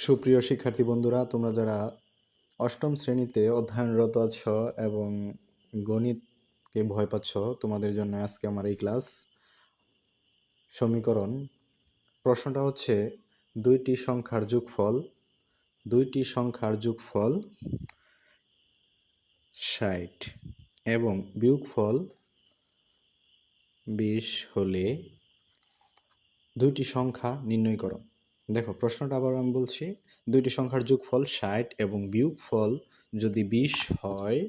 সুপ্রিয় শিক্ষার্থী বন্ধুরা, তোমরা যারা অষ্টম শ্রেণীতে অধ্যয়নরত আছো এবং গণিতকে ভয় পাচ্ছ, তোমাদের জন্য আজকে আমার এই ক্লাস। সমীকরণ প্রশ্নটা হচ্ছে দুইটি সংখ্যার যোগফল 60 এবং বিয়োগফল 20 হলে দুইটি সংখ্যা নির্ণয় করো। দেখো প্রশ্নটা আবার আমি বলছি, দুইটি সংখ্যার যোগফল 60 এবং বিয়োগফল যদি 20 হয়,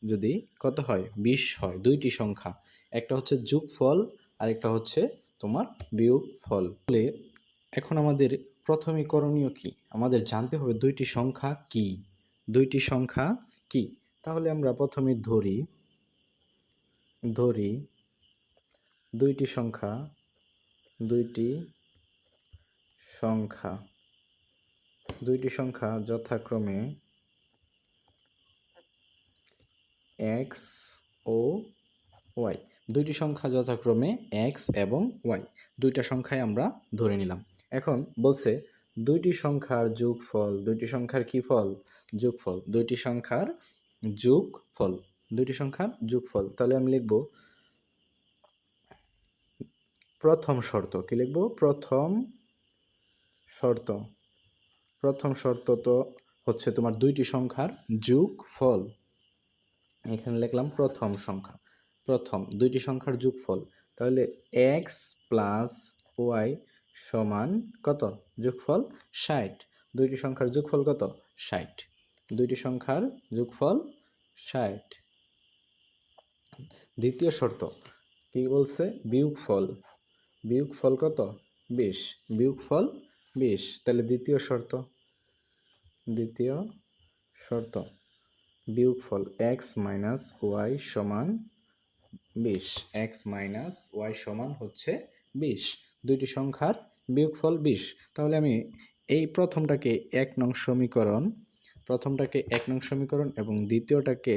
যদি কত হয় 20 হয়, দুইটি সংখ্যা, একটা হচ্ছে যোগফল আর একটা হচ্ছে তোমার বিয়োগফল। তাহলে এখন আমাদের প্রথমে করণীয় কি? আমাদের জানতে হবে দুইটি সংখ্যা কি। তাহলে আমরা প্রথমে ধরি দুইটি সংখ্যা যথাক্রমে x ও y। দুইটি সংখ্যা যথাক্রমে x এবং y, দুইটা সংখ্যাই আমরা ধরে নিলাম। এখন বলছে দুইটি সংখ্যার যোগফল, দুইটি সংখ্যার কি ফল? যোগফল। দুইটি সংখ্যার যোগফল। তাহলে আমি লিখব প্রথম শর্ত। কি লিখব? প্রথম শর্ত তো হচ্ছে তোমার দুইটি সংখ্যার যোগফল। এখানে লিখলাম প্রথম দুইটি সংখ্যার যোগফল। তাহলে x প্লাস y সমান কত? যোগফল 60। দুইটি সংখ্যার যোগফল কত? 60। দুইটি সংখ্যার যোগফল 60। দ্বিতীয় শর্ত কি বলছে? বিয়োগফল কত? 20। বিয়োগফল 20। তাহলে দ্বিতীয় শর্ত বিয়োগফল x মাইনাস y সমান 20। x মাইনাস y সমান হচ্ছে 20। দুইটি সংখ্যার বিয়োগফল 20। তাহলে আমি এই প্রথমটাকে 1 নং সমীকরণ এবং দ্বিতীয়টাকে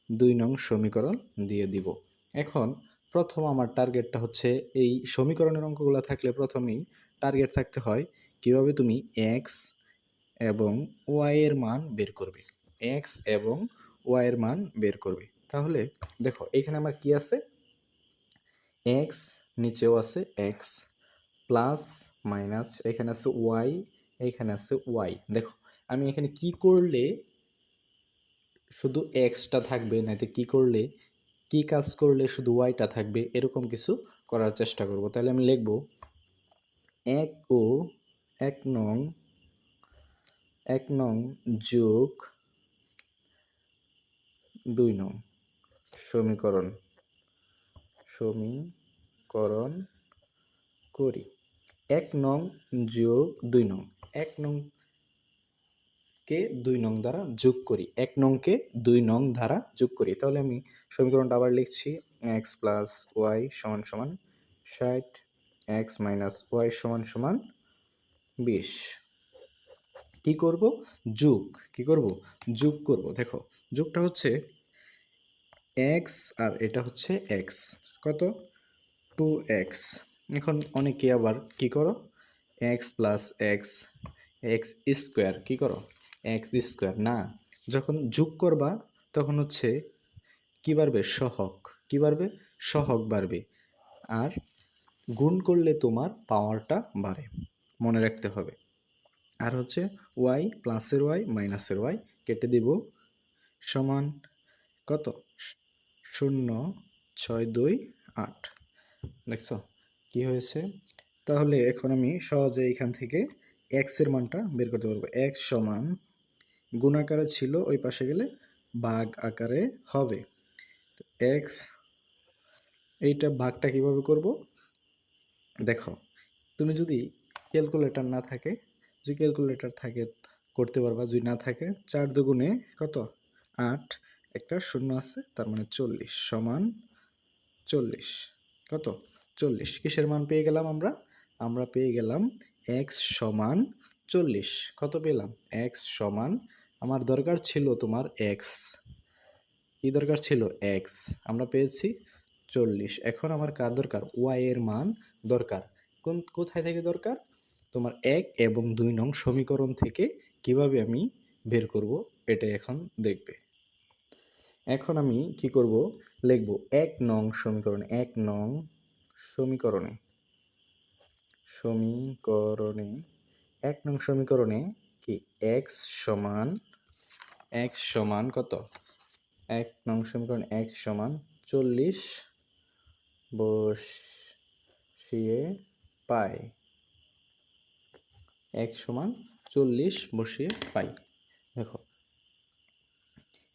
2 নং সমীকরণ দিয়ে দিব। এখন প্রথম আমার টার্গেটটা হচ্ছে, এই সমীকরণের অঙ্কগুলো থাকলে প্রথমেই টার্গেট থাকতে হয় কিভাবে তুমি x এবং y এর মান বের করবে। তাহলে দেখো এখানে আমার কি আছে? x, নিচেও আছে x, প্লাস মাইনাস এখানে আছে y, এখানে আছে y। দেখো আমি এখানে কি করলে শুধু xটা থাকবে, নাকি কি কাজ করলে শুধু yটা থাকবে, এরকম কিছু করার চেষ্টা করব। তাহলে আমি লিখব 1 নং যোগ 2 নং সমীকরণ করি। 1 নং যোগ 2 নং, 1 নং কে 2 নং দ্বারা যোগ করি, 1 নং কে 2 নং দ্বারা যোগ করি। তাহলে আমি সমীকরণটা আবার লিখছি, x প্লাস y সমান সমান 60, x মাইনাস y সমান সমান 20। কি করব? যোগ করব। দেখো যোগটা হচ্ছে x আর এটা হচ্ছে x, কত? 2x। এখন অনেকে আবার কি করো, x প্লাস x স্কোয়ার, কি করো x স্কোয়ার। না, যখন যোগ করবা তখন হচ্ছে কি বাড়বে? সহগ বাড়বে। আর গুণ করলে তোমার পাওয়ারটা বাড়ে, মনে রাখতে হবে। আর হচ্ছে y প্লাসের y মাইনাসের y কেটে দিব, সমান কত? 0, 6, 2, 8। দেখছো কি হয়েছে? তাহলে এখন আমি সহজে এখান থেকে x এর মানটা বের করতে পারবো। x সমান, গুণ আকারে ছিল, ওই পাশে গেলে ভাগ আকারে হবে। x, এইটা ভাগটা কিভাবে করব? দেখো তুমি যদি ক্যালকুলেটর না থাকে, যদি ক্যালকুলেটর থাকে করতে পারবা, যদি না থাকে 4 দুগুণে কত? 8, একটা শূন্য আছে, তার মানে 40 সমান 40। কত? 40। কিসের মান পেয়ে গেলাম আমরা পেয়ে গেলাম x সমান 40। কত পেলাম? x সমান, আমার দরকার ছিল তোমার x, কি দরকার ছিল? x, আমরা পেয়েছি 40। এখন আমার কার দরকার? y এর মান দরকার। কোথায় থেকে দরকার? তোমার 1 এবং 2 নং সমীকরণ থেকে কিভাবে আমি বের করব এটাই এখন দেখবে। এখন আমি কি করব, লিখব 1 নং সমীকরণে, 1 নং সমীকরণে, 1 নং সমীকরণে কি x সমান কত, 1 নং সমীকরণে x সমান 40 বসিয়ে পাই, x সমান 40 বসিয়ে পাই। দেখো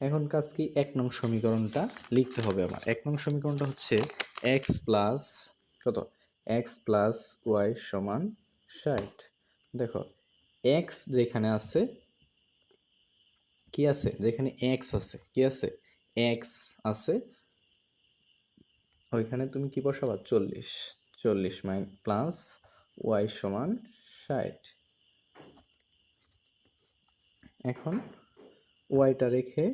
এখন কাজ কি, 1 নং সমীকরণটা লিখতে হবে আমার। 1 নং সমীকরণটা হচ্ছে x প্লাস কত, x প্লাস ওয়াই সমান 60। দেখো x যেখানে আছে, কি আছে, যেখানে x আছে, কি আছে, x আছে, ওইখানে তুমি কি বসাবা, 40 প্লাস ওয়াই সমান 60। এখন ওয়াইটা রেখে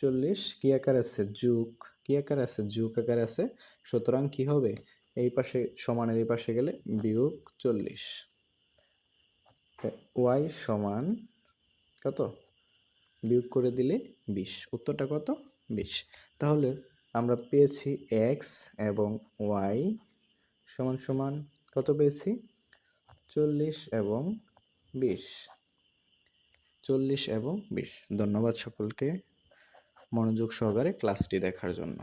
40 কি আকার আছে, যোগ, কি আকার আছে, যোগ আকার আছে, সুতরাং কি হবে, এই পাশে সমানের এই পাশে গেলে বিয়োগ 40। ওয়াই সমান কত, বিয়োগ করে দিলে 20, উত্তরটা কত, 20। তাহলে আমরা পেয়েছি x এবং y সমান সমান কত পেয়েছি, 40 এবং 20, 40 এবং 20। ধন্যবাদ সকলকে মনোযোগ সহকারে ক্লাসটি দেখার জন্য।